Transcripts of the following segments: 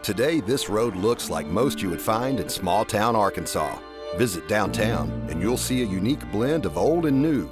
Today, this road looks like most you would find in small-town Arkansas. Visit downtown, and you'll see a unique blend of old and new.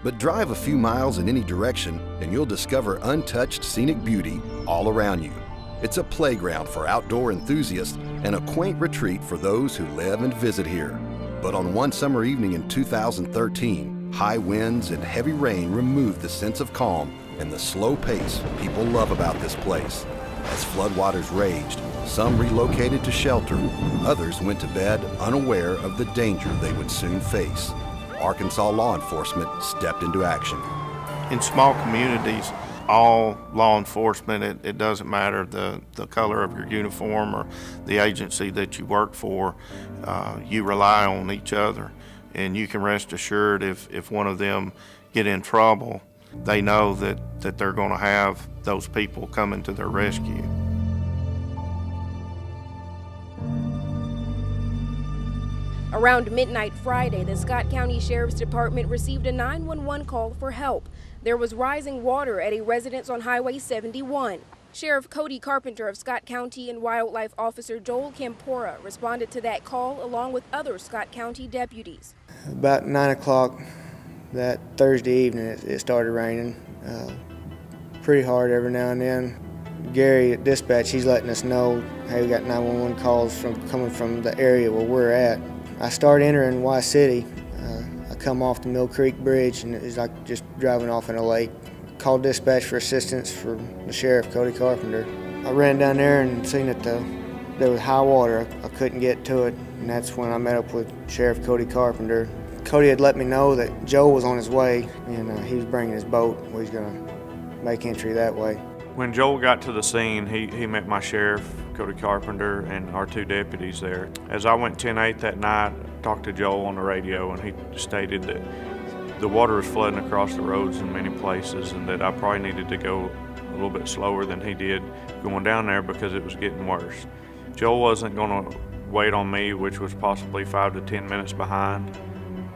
But drive a few miles in any direction, and you'll discover untouched scenic beauty all around you. It's a playground for outdoor enthusiasts and a quaint retreat for those who live and visit here. But on one summer evening in 2013, high winds and heavy rain removed the sense of calm and the slow pace people love about this place. As floodwaters raged, some relocated to shelter, others went to bed unaware of the danger they would soon face. Arkansas law enforcement stepped into action. In small communities, all law enforcement, it doesn't matter the color of your uniform or the agency that you work for, you rely on each other. And you can rest assured if one of them get in trouble, they know that they're going to have those people coming to their rescue. Around midnight Friday, the Scott County Sheriff's Department received a 911 call for help. There was rising water at a residence on Highway 71. Sheriff Cody Carpenter of Scott County and Wildlife Officer Joel Campora responded to that call along with other Scott County deputies. About 9 o'clock that Thursday evening, it started raining pretty hard every now and then. Gary at dispatch, he's letting us know, hey, we got 911 calls coming from the area where we're at. I started entering Y City. I come off the Mill Creek Bridge, and it's like just driving off in a lake. Called dispatch for assistance for the sheriff, Cody Carpenter. I ran down there and seen that there was high water. I couldn't get to it, and that's when I met up with Sheriff Cody Carpenter. Cody had let me know that Joe was on his way, and he was bringing his boat. He was going to make entry that way. When Joel got to the scene, he met my sheriff, Cody Carpenter, and our two deputies there. As I went 10-8 that night, talked to Joel on the radio, and he stated that the water was flooding across the roads in many places and that I probably needed to go a little bit slower than he did going down there because it was getting worse. Joel wasn't going to wait on me, which was possibly 5 to 10 minutes behind,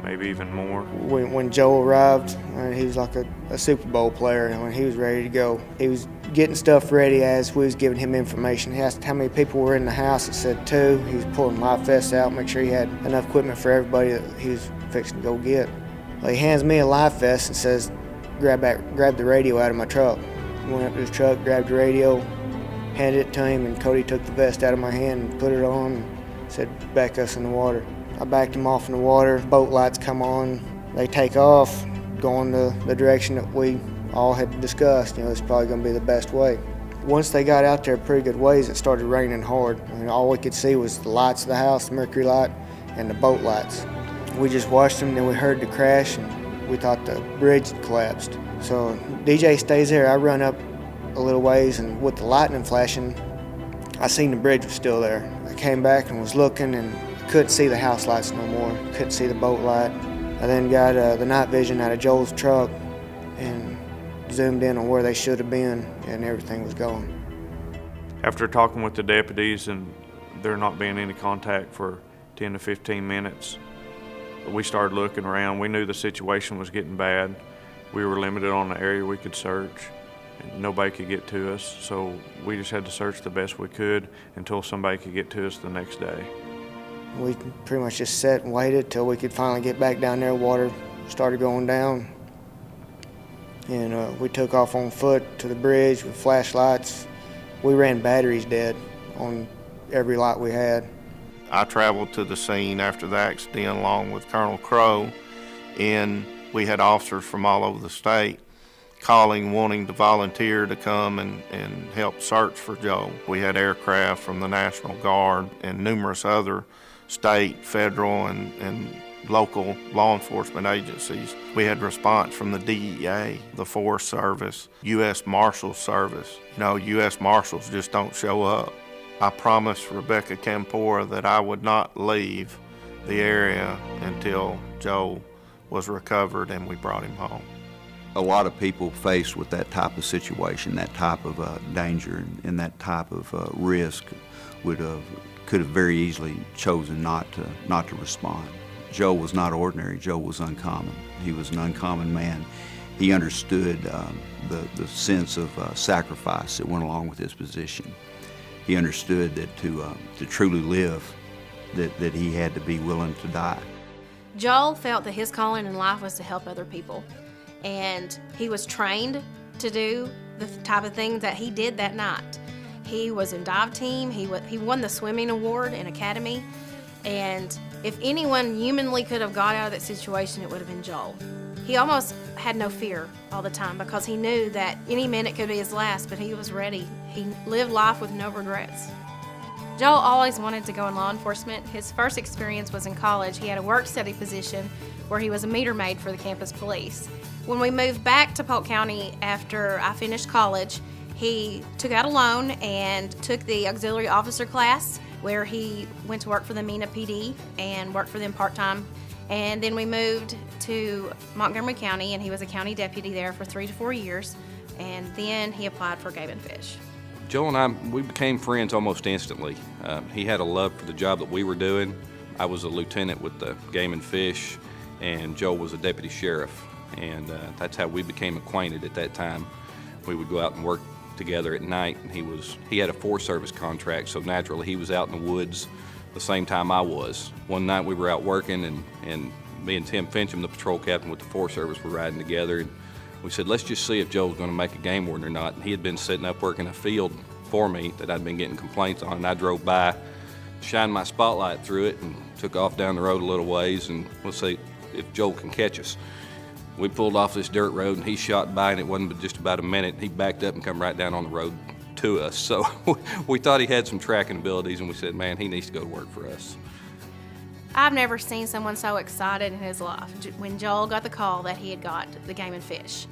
maybe even more. When Joel arrived, he was like a Super Bowl player, and when he was ready to go, he was getting stuff ready as we was giving him information. He asked how many people were in the house. It said 2. He was pulling life vests out, make sure he had enough equipment for everybody that he was fixing to go get. Well, he hands me a life vest and says, grab the radio out of my truck. I went up to his truck, grabbed the radio, handed it to him, and Cody took the vest out of my hand and put it on and said, back us in the water. I backed him off in the water. Boat lights come on. They take off, going the direction that we all had discussed. It's probably going to be the best way. Once they got out there a pretty good ways, it started raining hard. All we could see was the lights of the house, the mercury light, and the boat lights. We just watched them, then we heard the crash, and we thought the bridge had collapsed. So DJ stays there. I run up a little ways, and with the lightning flashing, I seen the bridge was still there. I came back and was looking, and couldn't see the house lights no more. Couldn't see the boat light. I then got the night vision out of Joel's truck and zoomed in on where they should have been, and everything was gone. After talking with the deputies and there not being any contact for 10 to 15 minutes, we started looking around. We knew the situation was getting bad. We were limited on the area we could search, and nobody could get to us, so we just had to search the best we could until somebody could get to us the next day. We pretty much just sat and waited till we could finally get back down there. Water started going down, and we took off on foot to the bridge with flashlights. We ran batteries dead on every light we had. I traveled to the scene after the accident along with Colonel Crow, and we had officers from all over the state calling, wanting to volunteer to come and help search for Joe. We had aircraft from the National Guard and numerous other state, federal, and local law enforcement agencies. We had response from the DEA, the Forest Service, U.S. Marshals Service. U.S. Marshals just don't show up. I promised Rebecca Campora that I would not leave the area until Joe was recovered and we brought him home. A lot of people faced with that type of situation, that type of danger and that type of risk could have very easily chosen not to respond. Joe was not ordinary. Joe was uncommon. He was an uncommon man. He understood the sense of sacrifice that went along with his position. he understood that to truly live, that he had to be willing to die. Joel felt that his calling in life was to help other people, and he was trained to do the type of things that he did that night. He was in dive team, he won the swimming award in academy, and if anyone humanly could have got out of that situation, it would have been Joel. He almost had no fear all the time because he knew that any minute could be his last, but he was ready. He lived life with no regrets. Joel always wanted to go in law enforcement. His first experience was in college. He had a work-study position where he was a meter maid for the campus police. When we moved back to Polk County after I finished college, he took out a loan and took the auxiliary officer class, where he went to work for the MENA PD and worked for them part-time. And then we moved to Montgomery County, and he was a county deputy there for 3 to 4 years. And then he applied for Game and Fish. Joel and I, we became friends almost instantly. He had a love for the job that we were doing. I was a lieutenant with the Game and Fish, and Joel was a deputy sheriff. And that's how we became acquainted at that time. We would go out and work together at night, and he had a Forest Service contract, so naturally he was out in the woods the same time I was. One night we were out working, and me and Tim Fincham, the patrol captain with the Forest Service, were riding together. And we said, let's just see if Joel's going to make a game warden or not. And he had been sitting up working a field for me that I'd been getting complaints on, and I drove by, shined my spotlight through it, and took off down the road a little ways, and we'll see if Joel can catch us. We pulled off this dirt road, and he shot by, and it wasn't but just about a minute. He backed up and come right down on the road to us. So we thought he had some tracking abilities, and we said, man, he needs to go to work for us. I've never seen someone so excited in his life when Joel got the call that he had got the Game and Fish.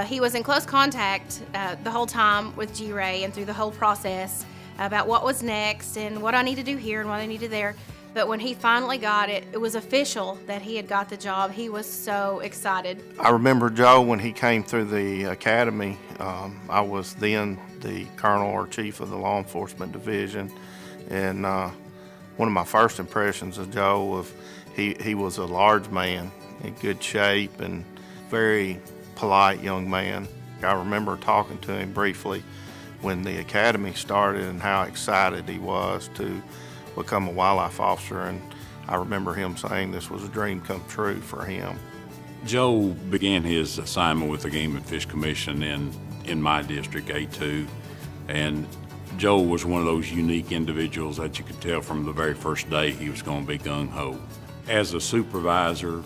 He was in close contact the whole time with G-Ray and through the whole process about what was next and what I need to do here and what I need to do there. But when he finally got it, it was official that he had got the job. He was so excited. I remember Joe when he came through the academy. I was then the colonel or chief of the law enforcement division, and one of my first impressions of Joe was he was a large man in good shape and very polite young man. I remember talking to him briefly when the academy started and how excited he was to become a wildlife officer, and I remember him saying this was a dream come true for him. Joe began his assignment with the Game and Fish Commission in my district, A2, and Joe was one of those unique individuals that you could tell from the very first day he was going to be gung-ho. As a supervisor,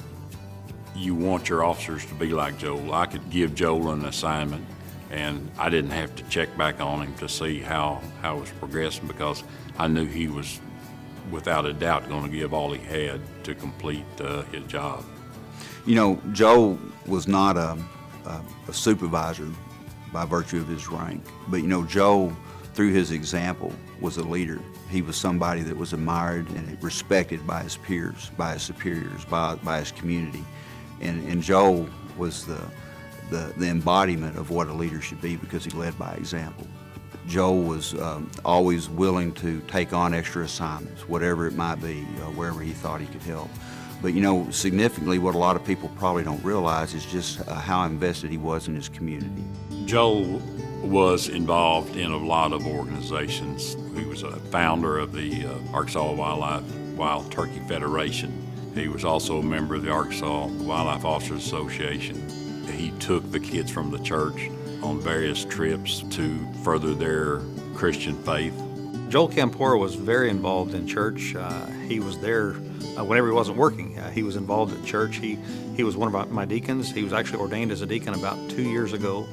you want your officers to be like Joel. I could give Joel an assignment, and I didn't have to check back on him to see how it was progressing, because I knew he was without a doubt going to give all he had to complete his job. You know, Joe was not a supervisor by virtue of his rank, but you know, Joe, through his example, was a leader. He was somebody that was admired and respected by his peers, by his superiors, by his community. And Joe was the embodiment of what a leader should be, because he led by example. Joe was always willing to take on extra assignments, whatever it might be, wherever he thought he could help. But you know, significantly, what a lot of people probably don't realize is just how invested he was in his community. Joe was involved in a lot of organizations. He was a founder of the Arkansas Wild Turkey Federation. He was also a member of the Arkansas Wildlife Officers Association. He took the kids from the church on various trips to further their Christian faith. Joel Campora was very involved in church. He was there whenever he wasn't working. He was involved at church. He was one of my deacons. He was actually ordained as a deacon about 2 years ago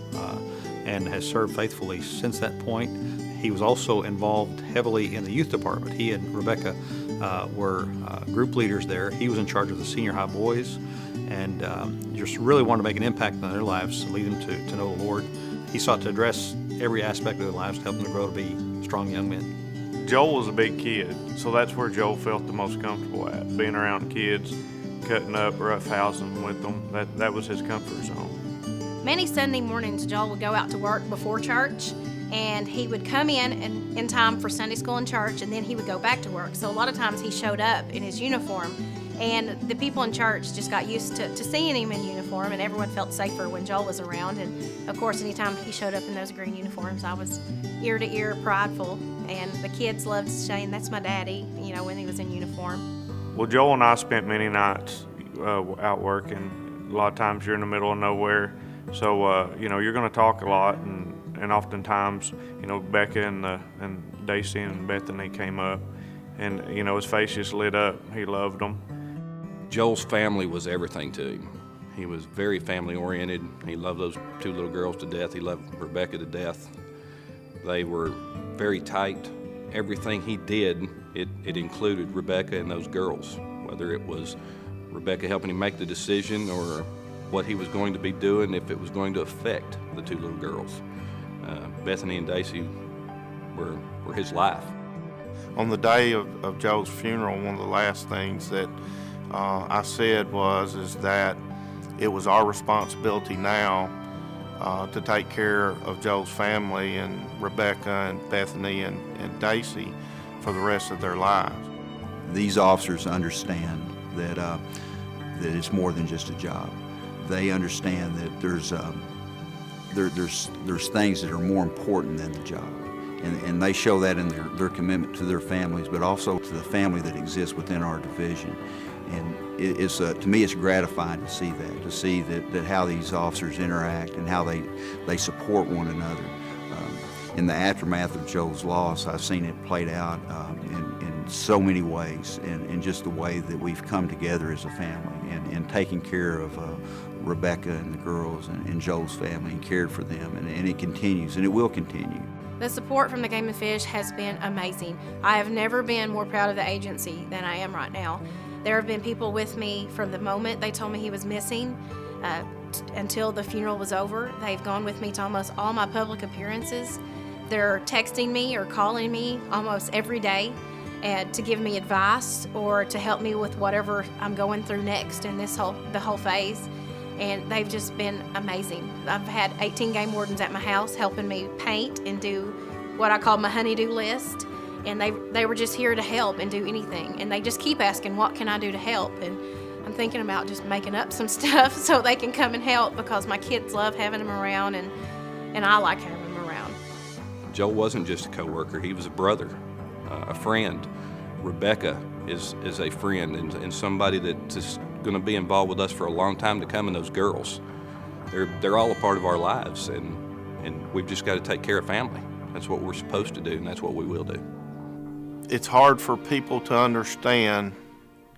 and has served faithfully since that point. He was also involved heavily in the youth department. He and Rebecca were group leaders there. He was in charge of the senior high boys, and just really wanted to make an impact on their lives, lead them to know the Lord. He sought to address every aspect of their lives to help them to grow to be strong young men. Joel was a big kid, so that's where Joel felt the most comfortable at, being around kids, cutting up, roughhousing with them. That was his comfort zone. Many Sunday mornings, Joel would go out to work before church, and he would come in time for Sunday school and church, and then he would go back to work. So a lot of times he showed up in his uniform, And the people in church just got used to seeing him in uniform, and everyone felt safer when Joel was around. And of course, anytime he showed up in those green uniforms, I was ear to ear prideful. And the kids loved saying, "That's my daddy," you know, when he was in uniform. Well, Joel and I spent many nights out working. A lot of times you're in the middle of nowhere, so you know, you're going to talk a lot, and oftentimes, you know, Becca and Daisy and Bethany came up, and you know, his face just lit up. He loved them. Joel's family was everything to him. He was very family oriented. He loved those two little girls to death. He loved Rebecca to death. They were very tight. Everything he did, it included Rebecca and those girls, whether it was Rebecca helping him make the decision or what he was going to be doing if it was going to affect the two little girls. Bethany and Daisy were his life. On the day of Joe's funeral, one of the last things that I said is that it was our responsibility now to take care of Joe's family and Rebecca and Bethany and Daisy for the rest of their lives. These officers understand that it's more than just a job. They understand that there's things that are more important than the job. And they show that in their commitment to their families, but also to the family that exists within our division. And it's to me, it's gratifying to see that how these officers interact and how they support one another. In the aftermath of Joe's loss, I've seen it played out in so many ways, in just the way that we've come together as a family and taking care of Rebecca and the girls and Joe's family and cared for them, and it continues, and it will continue. The support from the Game and Fish has been amazing. I have never been more proud of the agency than I am right now. There have been people with me from the moment they told me he was missing until the funeral was over. They've gone with me to almost all my public appearances. They're texting me or calling me almost every day and to give me advice or to help me with whatever I'm going through next in the whole phase. And they've just been amazing. I've had 18 game wardens at my house helping me paint and do what I call my honey-do list. And they were just here to help and do anything. And they just keep asking, what can I do to help? And I'm thinking about just making up some stuff so they can come and help, because my kids love having them around and I like having them around. Joe wasn't just a coworker, he was a brother, a friend. Rebecca is a friend and somebody that's going to be involved with us for a long time to come, and those girls. They're all a part of our lives, and we've just got to take care of family. That's what we're supposed to do, and that's what we will do. It's hard for people to understand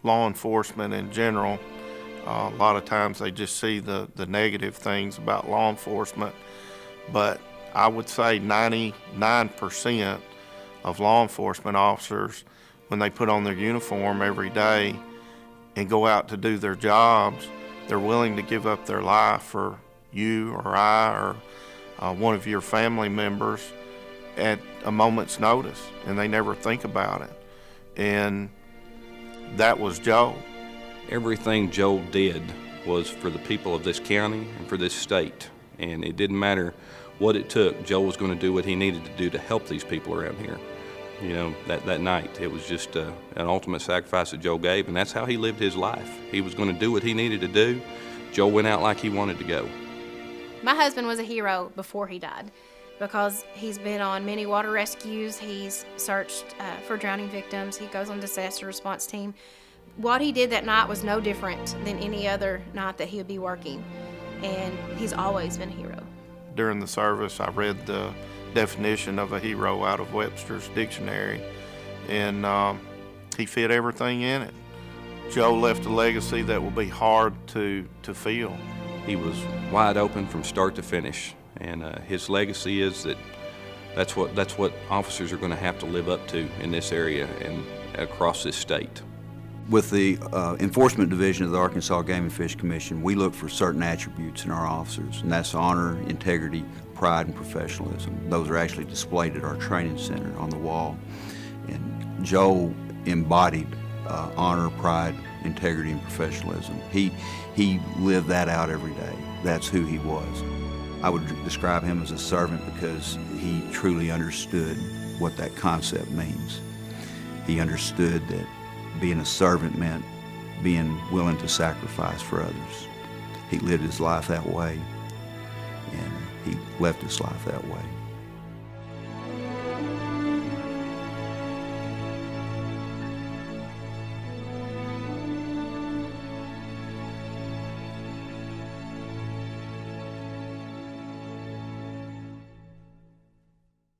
law enforcement in general. A lot of times they just see the negative things about law enforcement, but I would say 99% of law enforcement officers, when they put on their uniform every day and go out to do their jobs, they're willing to give up their life for you or I or one of your family members at a moment's notice, and they never think about it. And that was Joe. Everything Joe did was for the people of this county and for this state, and it didn't matter what it took. Joe was going to do what he needed to do to help these people around here. You know, that night, it was just an ultimate sacrifice that Joe gave, and that's how he lived his life. He was going to do what he needed to do. Joe went out like he wanted to go. My husband was a hero before he died, because he's been on many water rescues. He's searched for drowning victims. He goes on disaster response team. What he did that night was no different than any other night that he would be working, and he's always been a hero. During the service, I read the definition of a hero out of Webster's dictionary, and he fit everything in it. Joe left a legacy that will be hard to fill. He was wide open from start to finish, and his legacy is that's what officers are going to have to live up to in this area and across this state. With the Enforcement Division of the Arkansas Game and Fish Commission, we look for certain attributes in our officers, and that's honor, integrity, pride, and professionalism. Those are actually displayed at our training center on the wall. And Joe embodied honor, pride, integrity, and professionalism. He lived that out every day. That's who he was. I would describe him as a servant because he truly understood what that concept means. He understood that being a servant meant being willing to sacrifice for others. He lived his life that way, and he left his life that way.